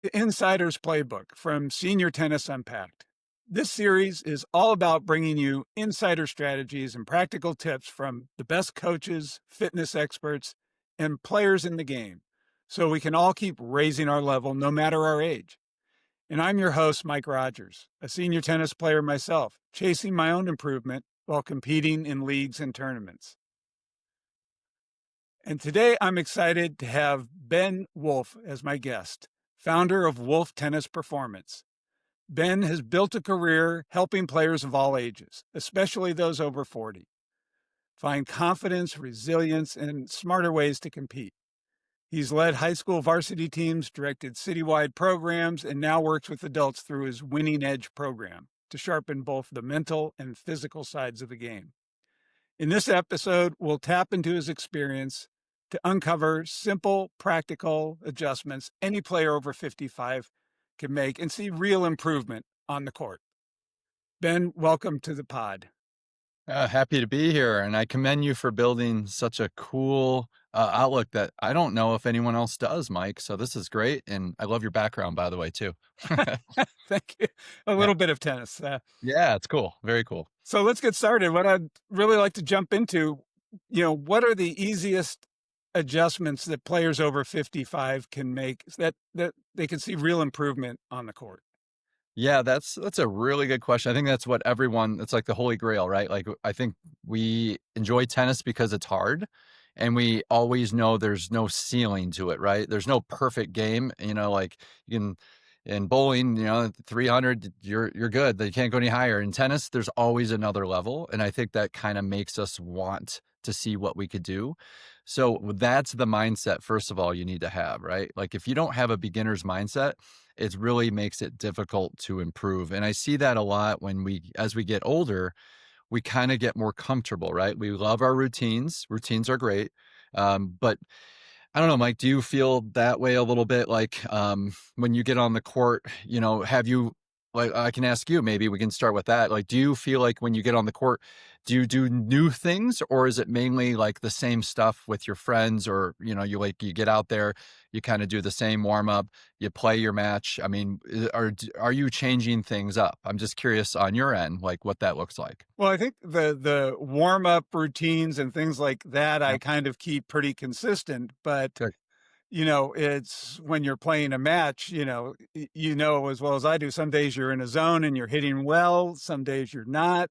The Insider's Playbook from Senior Tennis Unpacked. This series is all about bringing you insider strategies and practical tips from the best coaches, fitness experts, and players in the game so we can all keep raising our level no matter our age. And I'm your host, Mike Rogers, a senior tennis player myself, chasing my own improvement while competing in leagues and tournaments. And today I'm excited to have Ben Wolfe as my guest, founder of Wolfe Tennis Performance. Ben has built a career helping players of all ages, especially those over 40, find confidence, resilience, and smarter ways to compete. He's led high school varsity teams, directed citywide programs, and now works with adults through his Winning Edge program to sharpen both the mental and physical sides of the game. In this episode, we'll tap into his experience to uncover simple, practical adjustments any player over 55 can make and see real improvement on the court. Ben, welcome to the pod. Happy to be here, and I commend you for building such a cool outlook that I don't know if anyone else does, Mike. So this is great, and I love your background, by the way, too. Thank you. A Yeah, little bit of tennis. yeah, it's cool, very cool. So let's get started. What I'd really like to jump into, what are the easiest adjustments that players over 55 can make that they can see real improvement on the court? Yeah, that's a really good question. I think that's what everyone. It's like the holy grail, right? Like I think we enjoy tennis because it's hard, and we always know there's no ceiling to it, right? There's no perfect game. Like you can in bowling, 300, you're good. You can't go any higher. In tennis, there's always another level, and I think that kind of makes us want to see what we could do. So that's the mindset, first of all, you need to have, right? Like if you don't have a beginner's mindset, it really makes it difficult to improve. And I see that a lot as we get older, we kind of get more comfortable, right? We love our routines. Routines are great. But I don't know, Mike, do you feel that way a little bit? Like when you get on the court, have you, like, I can ask you, maybe we can start with that. Like, do you feel like when you get on the court, do you do new things, or is it mainly like the same stuff with your friends, or, you get out there, you kind of do the same warm up, you play your match? I mean, are you changing things up? I'm just curious on your end, like what that looks like. Well, I think the warm up routines and things like that I Yep. kind of keep pretty consistent, but Good. it's when you're playing a match, as well as I do, some days you're in a zone and you're hitting well, some days you're not,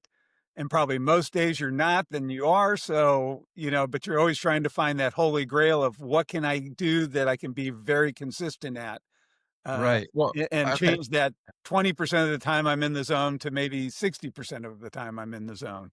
and probably most days you're not than you are. So, but you're always trying to find that holy grail of what can I do that I can be very consistent at, uh, Right. Well, and okay. change that 20% of the time I'm in the zone to maybe 60% of the time I'm in the zone.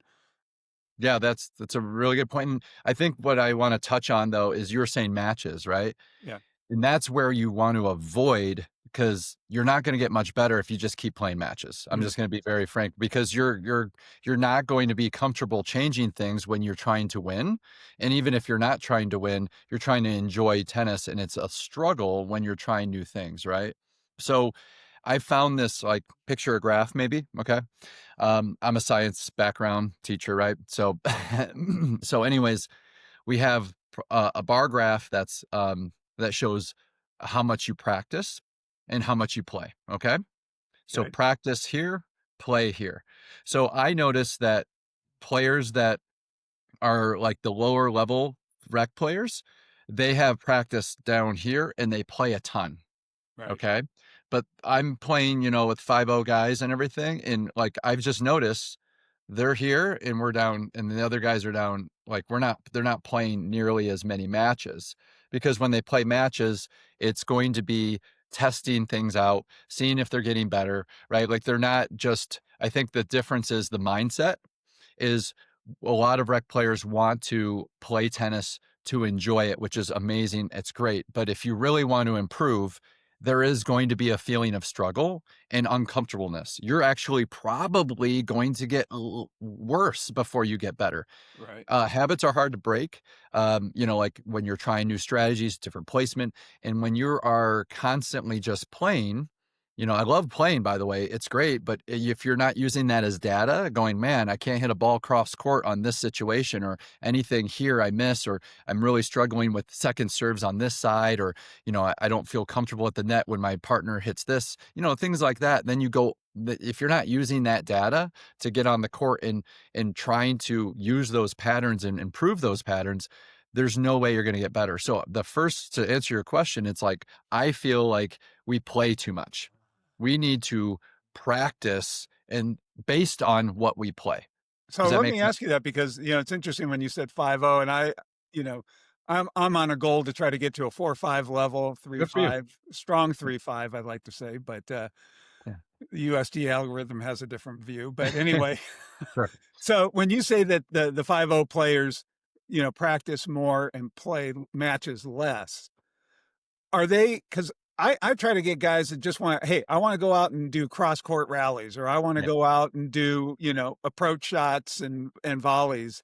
Yeah, that's a really good point. And I think what I want to touch on though is you're saying matches, right? Yeah. And that's where you want to avoid, because you're not going to get much better if you just keep playing matches. I'm Mm, just going to be very frank, because you're not going to be comfortable changing things when you're trying to win. And even if you're not trying to win, you're trying to enjoy tennis, and it's a struggle when you're trying new things, right? So I found this, like, picture a graph maybe, okay? I'm a science background teacher, right? So so anyways, we have a bar graph that shows how much you practice and how much you play. Okay. So okay. practice here, play here. So I noticed that players that are like the lower level rec players, they have practice down here and they play a ton. Right. Okay. But I'm playing, with 5-0 guys and everything. And like, I've just noticed they're here and we're down, and the other guys are down. Like, they're not playing nearly as many matches, because when they play matches, it's going to be testing things out, seeing if they're getting better, right? Like, they're not just, I think the difference is the mindset is a lot of rec players want to play tennis to enjoy it, which is amazing. It's great. But if you really want to improve, there is going to be a feeling of struggle and uncomfortableness. You're actually probably going to get worse before you get better. Right. Habits are hard to break. Like when you're trying new strategies, different placement, and when you are constantly just playing, I love playing, by the way. It's great, but if you're not using that as data, going, man, I can't hit a ball cross court on this situation, or anything here I miss, or I'm really struggling with second serves on this side, or, I don't feel comfortable at the net when my partner hits this, things like that. Then if you're not using that data to get on the court and trying to use those patterns and improve those patterns, there's no way you're going to get better. So to answer your question, it's like, I feel like we play too much. We need to practice and based on what we play. So Does that let make me sense? ask you that because, it's interesting when you said 5-0 and you know, I'm on a goal to try to get to a 4-5 level, Good for you. 3-5, strong 3-5, I'd like to say, but Yeah, the USD algorithm has a different view. But anyway, sure. so when you say that the 5-0 players, practice more and play matches less, are they, because I try to get guys that just want, hey, I want to go out and do cross court rallies, or I want to Yeah, go out and do, approach shots and volleys.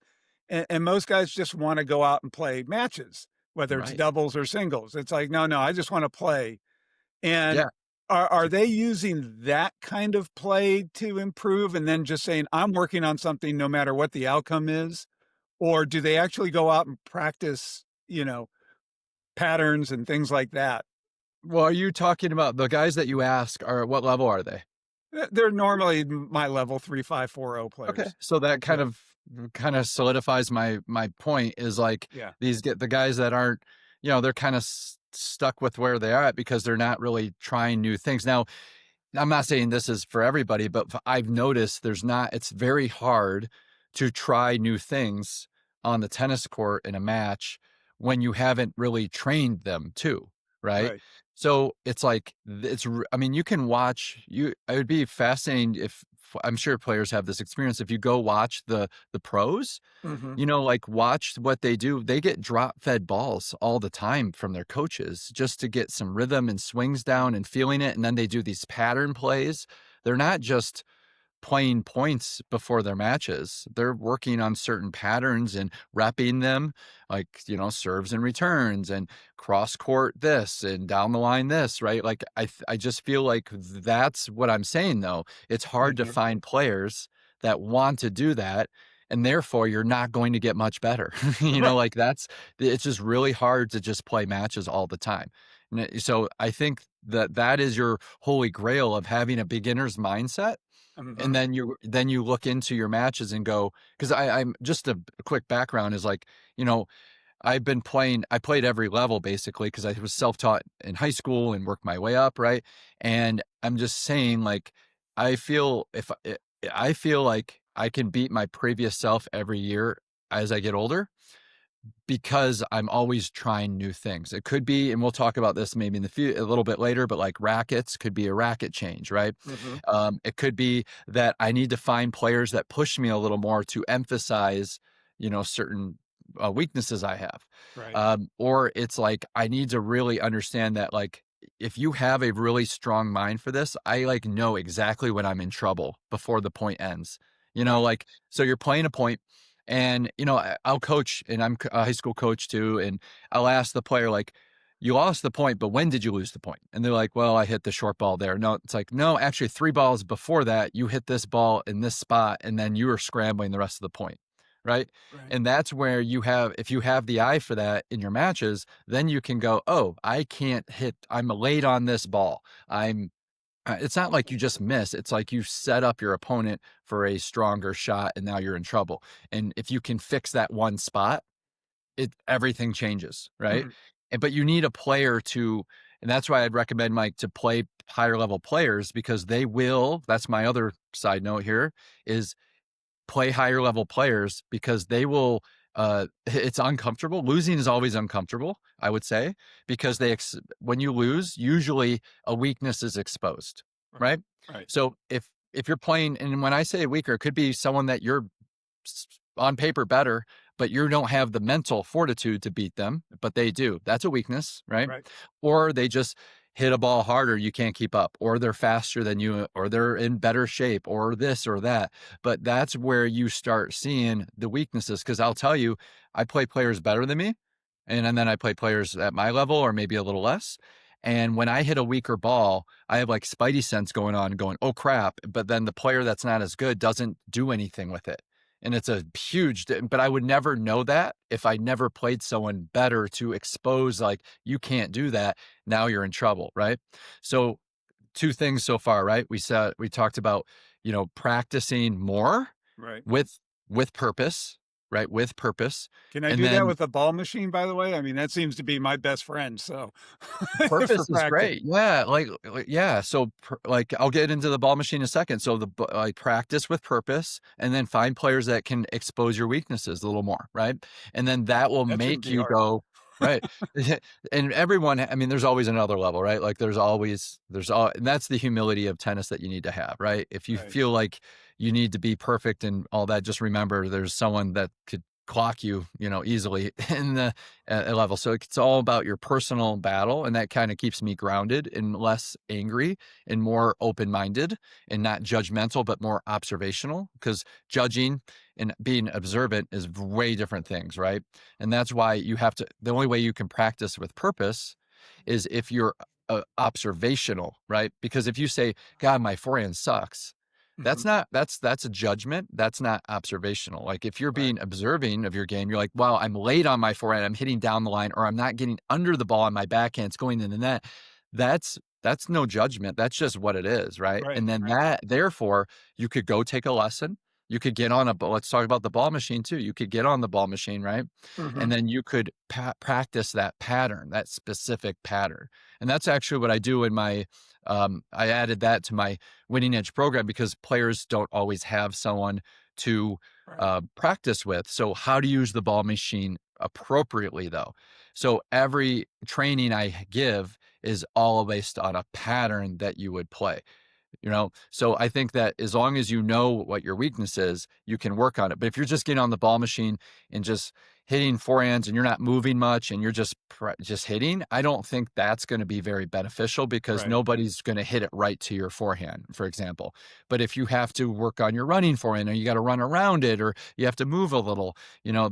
And most guys just want to go out and play matches, whether it's right. doubles or singles. It's like, no, I just want to play. And Yeah. are So, they using that kind of play to improve and then just saying, I'm working on something no matter what the outcome is? Or do they actually go out and practice, patterns and things like that? well, are you talking about the guys that you ask are what level are they? They're normally my level 3-5-4-0 Okay. players. So that Yeah. kind of solidifies my point is like Yeah. these get the guys that aren't, they're kind of stuck with where they are at because they're not really trying new things. Now, I'm not saying this is for everybody, but I've noticed it's very hard to try new things on the tennis court in a match when you haven't really trained them too, right? Right. So it's like, I mean, you can it would be fascinating I'm sure players have this experience. If you go watch the pros, Hmm. like watch what they do. They get drop fed balls all the time from their coaches just to get some rhythm and swings down and feeling it. And then they do these pattern plays. They're not just playing points before their matches. They're working on certain patterns and repping them, like, serves and returns and cross court this and down the line this, right? Like I just feel like that's what I'm saying though. It's hard to Hmm. find players that want to do that, and therefore you're not going to get much better. Right. Like it's just really hard to just play matches all the time. So I think that is your holy grail of having a beginner's mindset, and Hmm. then you look into your matches and go, because I'm just a quick background is like, I played every level basically because I was self-taught in high school and worked my way up, right? And I'm just saying, like, I feel I feel like I can beat my previous self every year as I get older because I'm always trying new things. It could be, and we'll talk about this maybe in a little bit later, but like rackets could be a racket change, right? Hmm. It could be that I need to find players that push me a little more to emphasize, certain weaknesses I have. Right. Or it's like I need to really understand that, like, if you have a really strong mind for this, I like know exactly when I'm in trouble before the point ends. Right. Like, so you're playing a point, and I'll coach, and I'm a high school coach too, and I'll ask the player, like, you lost the point, but when did you lose the point? And they're like, well, I hit the short ball there. No, it's like, no, actually 3 balls before that, you hit this ball in this spot, and then you were scrambling the rest of the point. Right. Right. And that's where if you have the eye for that in your matches, then you can go, oh, I can't hit. I'm late on this ball. It's not like you just miss. It's like you set up your opponent for a stronger shot, and now you're in trouble. And if you can fix that one spot, everything changes, right? Mhm. But you need a player and that's why I'd recommend Mike to play higher level players, because they will. That's my other side note here is play higher level players because they will. It's uncomfortable. Losing is always uncomfortable, I would say, because when you lose, usually a weakness is exposed, Right. right? Right. So if you're playing, and when I say weaker, it could be someone that you're on paper better, but you don't have the mental fortitude to beat them, but they do. That's a weakness, right? Right. Or they just hit a ball harder, you can't keep up, or they're faster than you, or they're in better shape, or this or that. But that's where you start seeing the weaknesses. Because I'll tell you, I play players better than me, and then I play players at my level or maybe a little less. And when I hit a weaker ball, I have like spidey sense going on, going, oh crap. But then the player that's not as good doesn't do anything with it. And it's a huge, but I would never know that if I never played someone better to expose, like, you can't do that. Now you're in trouble. Right. So, two things so far, right? We talked about, practicing more Right. with purpose, right? With purpose. Can I And do that then with a ball machine, by the way? I mean, that seems to be my best friend, so for purpose is practice. great. Yeah, yeah, so, like, I'll get into the ball machine in a second. So like, practice with purpose, and then find players that can expose your weaknesses a little more, right? And then that will That shouldn't make be you hard. go right. And everyone, I mean, there's always another level, right? Like, and that's the humility of tennis that you need to have, right? If you Right. feel like you need to be perfect and all that, just remember there's someone that could clock you, easily in the level. So it's all about your personal battle, and that kind of keeps me grounded and less angry and more open-minded and not judgmental, but more observational. Because judging and being observant is way different things, right? And that's why you have to. The only way you can practice with purpose is if you're observational, right? Because if you say, "God, my forehand sucks," Mhm. that's a judgment. That's not observational. Like, if you're Right. being observing of your game, you're like, wow, I'm late on my forehand, I'm hitting down the line, or I'm not getting under the ball on my backhand, it's going in the net. That's no judgment. That's just what it is, right? Right. And then Right. therefore, you could go take a lesson. You could get on let's talk about the ball machine too. You could get on the ball machine, right? And Mhm. then you could practice that pattern, that specific pattern. And that's actually what I do in my, I added that to my winning edge program because players don't always have someone to Right. practice with. So, how to use the ball machine appropriately, though. So, every training I give is all based on a pattern that you would play. So I think that as long as you know what your weakness is, you can work on it. But if you're just getting on the ball machine and just hitting forehands and you're not moving much and you're just hitting, I don't think that's going to be very beneficial because Right. nobody's going to hit it right to your forehand, for example. But if you have to work on your running forehand, or you got to run around it, or you have to move a little,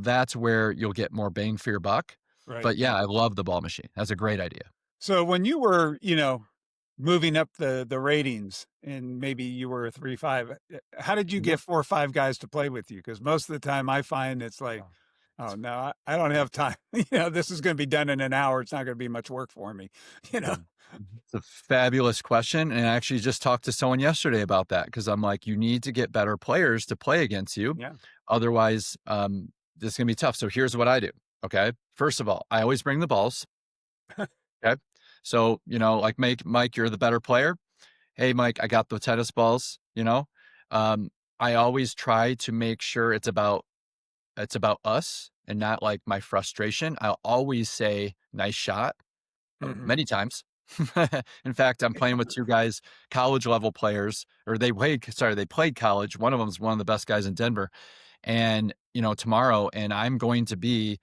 that's where you'll get more bang for your buck. Right. But yeah, I love the ball machine. That's a great idea. So when you were, moving up the ratings and maybe you were a 3-5, how did you Yeah. get 4 or 5 guys to play with you? Because most of the time I find it's like, Oh, "Oh, no, I don't have time. This is gonna be done in an hour. It's not gonna be much work for me." You know? Mhm. It's a fabulous question, and I actually just talked to someone yesterday about that because I'm like, "You need to get better players to play against you, Yeah. otherwise, this is gonna be tough." So here's what I do, okay? First of all, I always bring the balls, okay? So, like, Mike, you're the better player. "Hey, Mike, I got the tennis balls," you know? I always try to make sure it's about us and not, like, my frustration. I'll always say, "Nice shot." Mhm. Many times. In fact, I'm playing with 2 guys, college level players, or they played college. One of them is one of the best guys in Denver, and, tomorrow, and I'm going to be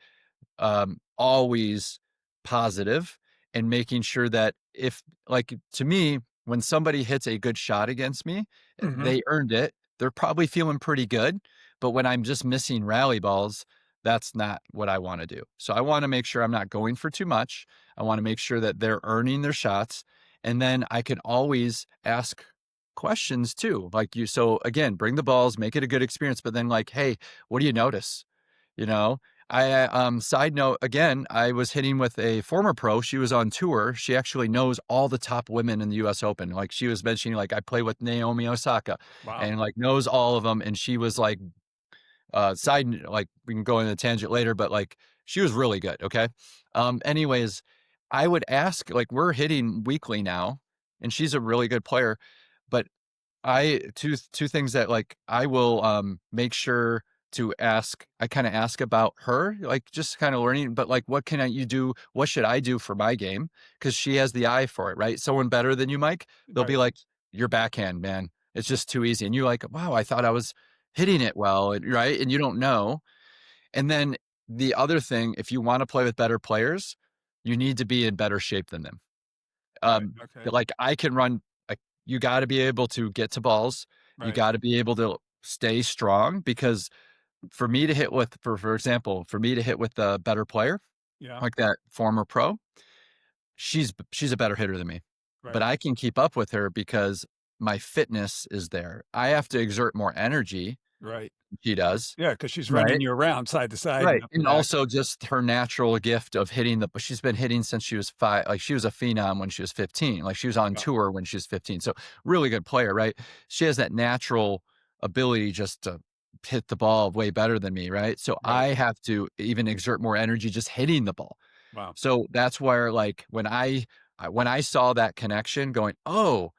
always positive and making sure that if, like, to me, when somebody hits a good shot against me, Mhm. they earned it. They're probably feeling pretty good. But when I'm just missing rally balls, that's not what I want to do. So I want to make sure I'm not going for too much. I want to make sure that they're earning their shots. And then I can always ask questions too. Like you, so again, bring the balls, make it a good experience, but then, like, hey, what do you notice? You know, side note again, I was hitting with a former pro. She was on tour. She actually knows all the top women in the US Open. Like, she was mentioning, like, I play with Naomi Osaka, Wow. and, like, knows all of them. And she was like, like, we can go into a tangent later, but, like, she was really good. Okay. Anyways, I would ask, like, we're hitting weekly now, and she's a really good player, but two things that, like, I will, make sure to ask. I kinda ask about her, like, just kinda learning, but, like, what should I do for my game? Because she has the eye for it, right? Someone better than you, Mike, they'll be Right. like, "Your backhand, man, it's just too easy." And you're like, "Wow, I thought I was hitting it well," and right? And you don't know. And then the other thing, if you wanna play with better players, you need to be in better shape than them. Right. Um, Okay. like, I can run, like, you gotta be able to get to balls. You Right. gotta be able to stay strong because for me to hit with, for example, for me to hit with a better player, Yeah. like that former pro, she's a better hitter than me, but Right. I can keep up with her because my fitness is there. I have to exert more energy, Right. she does, Yeah, because she's running right? you around side to side and Right, up and and back. also just her natural gift of hitting the she's been hitting since she was 5, like, she was a phenom when she was 15, like, she was on Yeah. tour when she was 15, so really good player, right? She has that natural ability just to hit the ball way better than me, right? So I Right. have to even exert more energy just hitting the ball. Wow. So that's where, like, when I saw that connection going, "Oh,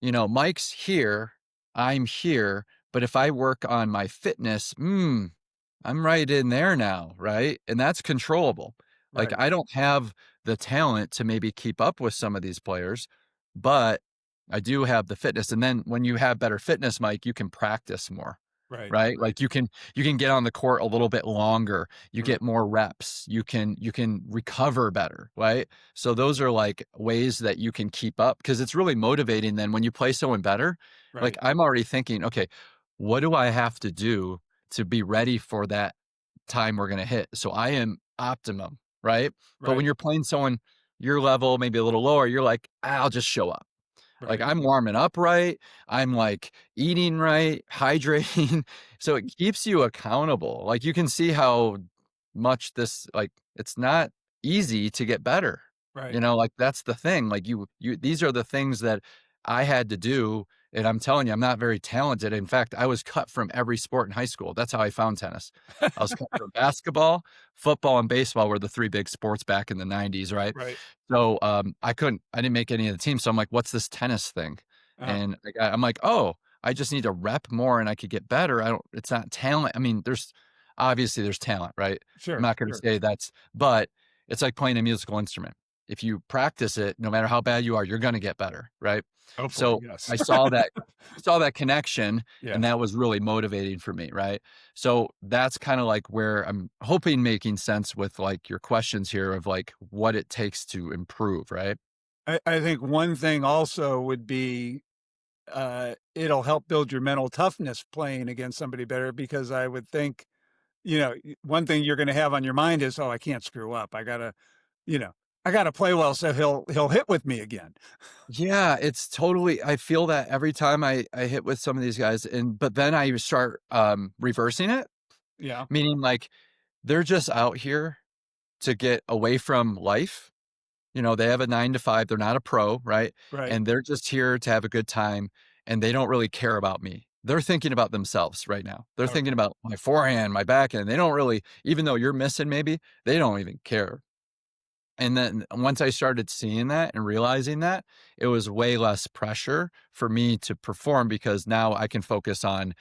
Mike's here, I'm here, but if I work on my fitness, I'm right in there now, right? And that's controllable. Like, Right. I don't have the talent to maybe keep up with some of these players, but I do have the fitness. And then when you have better fitness, Mike, you can practice more, Right. right? Right. Like you can get on the court a little bit longer. You Right. get more reps. You can recover better, right? So those are like ways that you can keep up because it's really motivating then when you play someone better. Like Right. I'm already thinking, okay, what do I have to do to be ready for that time we're gonna hit? So I am optimum, right? But when Right. you're playing someone your level, maybe a little lower, you're like, I'll just show up. Like, Right. I'm warming up right, I'm, like, eating right, hydrating, so it keeps you accountable, like, you can see how much this like, it's not easy to get better, Right. like, that's the thing, like, you these are the things that I had to do, and I'm telling you, I'm not very talented, in fact, I was cut from every sport in high school, that's how I found tennis. I was cut from basketball, football, and baseball were the 3 big sports back in the '90s, right? Right. So, I didn't make any of the team, so I'm like, "What's this tennis thing?" Oh, And, like, I'm like, "Oh, I just need to rep more and I could get better." I don't it's not talent. I mean, obviously there's talent, right? I'm sure. not gonna Sure. say but it's like playing a musical instrument. If you practice it, no matter how bad you are, you're gonna get better, right? Hopefully, So, yes. I saw that connection, and Yeah. that was really motivating for me, right? So, that's kinda like where I'm hoping making sense with, like, your questions here of, like, what it takes to improve, right? I think one thing also would be, it'll help build your mental toughness playing against somebody better because I would think, one thing you're gonna have on your mind is, "Oh, I can't screw up. You know, I gotta play well so he'll hit with me again." Yeah, it's totally I feel that every time I hit with some of these guys but then I start, reversing it, Yeah. meaning, like, they're just out here to get away from life. They have a 9 to 5, they're not a pro, right? Right. And they're just here to have a good time, and they don't really care about me. They're thinking about themselves right now. They're thinking Okay. about my forehand, my backhand. They don't really even though you're missing maybe, they don't even care. And then once I started seeing that and realizing that, it was way less pressure for me to perform because now I can focus on,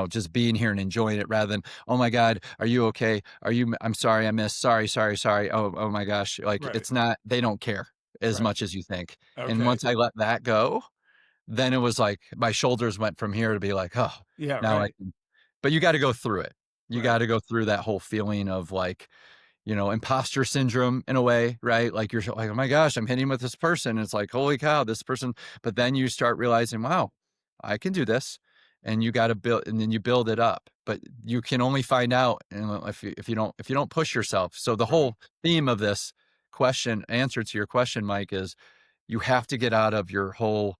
just being here and enjoying it rather than, "Oh my god, are you okay? I'm sorry I missed. Sorry, sorry, sorry. Oh my gosh." Like Right. it's not they don't care as Right. much as you think. And Okay. once I let that go, then it was like my shoulders went from here to be like, "Oh, Yeah, now I right. can." But you got to go through it. You got Right. to go through that whole feeling of like imposter syndrome in a way, right? Like you're like, oh my gosh, I'm hitting with this person. It's like, holy cow, this person. But then you start realizing, wow, I can do this. And you got to build, and then you build it up. But you can only find out if you don't push yourself. So the Right. whole theme of this answer to your question, Mike, is you have to get out of your whole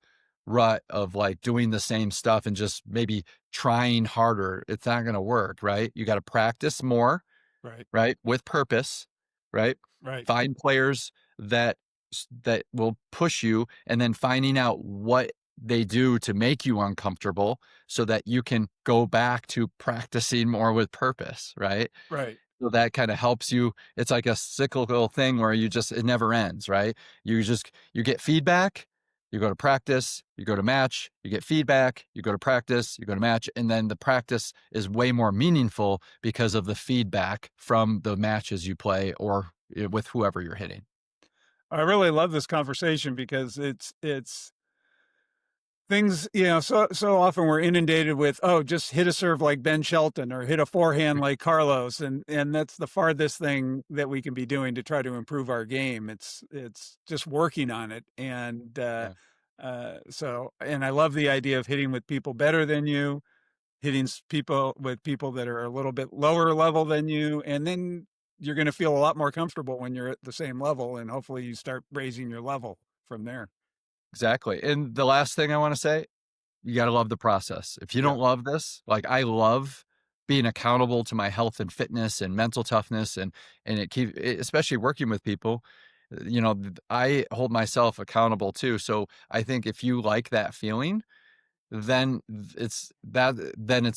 rut of like doing the same stuff and just maybe trying harder. It's not going to work, right? You got to practice more, Right. right? With purpose, right? Right. Find players that will push you and then finding out what they do to make you uncomfortable so that you can go back to practicing more with purpose, right? Right. So that kind of helps you. It's like a cyclical thing where it never ends, right? You get feedback, you go to practice, you go to match, you get feedback, you go to practice, you go to match, and then the practice is way more meaningful because of the feedback from the matches you play or with whoever you're hitting. I really love this conversation because it's things, so often we're inundated with, "Oh, just hit a serve like Ben Shelton or hit a forehand like Carlos," and that's the farthest thing that we can be doing to try to improve our game. It's just working on it, and, Yeah. and I love the idea of hitting with people better than you, hitting people with people that are a little bit lower level than you, and then you're going to feel a lot more comfortable when you're at the same level, and hopefully you start raising your level from there. Exactly. And the last thing I want to say, you got to love the process. If you Yeah, don't love this, like I love being accountable to my health and fitness and mental toughness and especially working with people, I hold myself accountable too. So I think if you like that feeling, then it's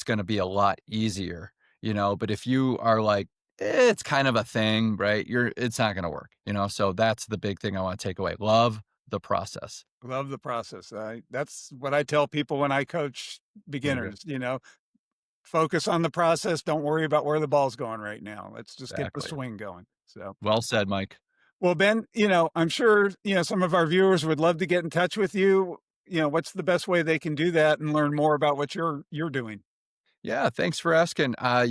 going to be a lot easier, but if you are like it's kind of a thing, right? It's not going to work, so that's the big thing I want to take away. Love the process. love the process. That's what I tell people when I coach There you go. beginners. Focus on the process. Don't worry about where the ball's going right now. Let's just get the Exactly. swing going. So, Well said, Mike. well, Ben, I'm sure, some of our viewers would love to get in touch with you. What's the best way they can do that and learn more about what you're doing? Yeah, thanks for asking. I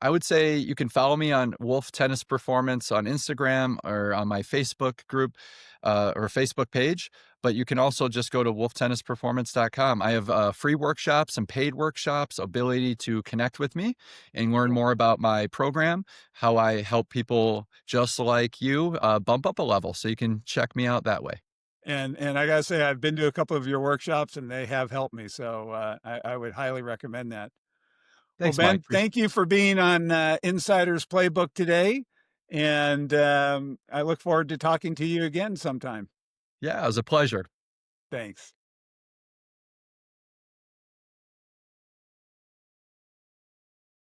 would say you can follow me on Wolf Tennis Performance on Instagram or on my Facebook group or Facebook page. But you can also just go to wolftennisperformance.com. I have free workshops and paid workshops, ability to connect with me and learn more about my program, how I help people just like you bump up a level. So you can check me out that way. And I gotta say, I've been to a couple of your workshops and they have helped me. So I would highly recommend that. Well, Thanks, Mike. Ben, thank you for being on Insider's Playbook today. And I look forward to talking to you again sometime. Yeah, it was a pleasure. Thanks.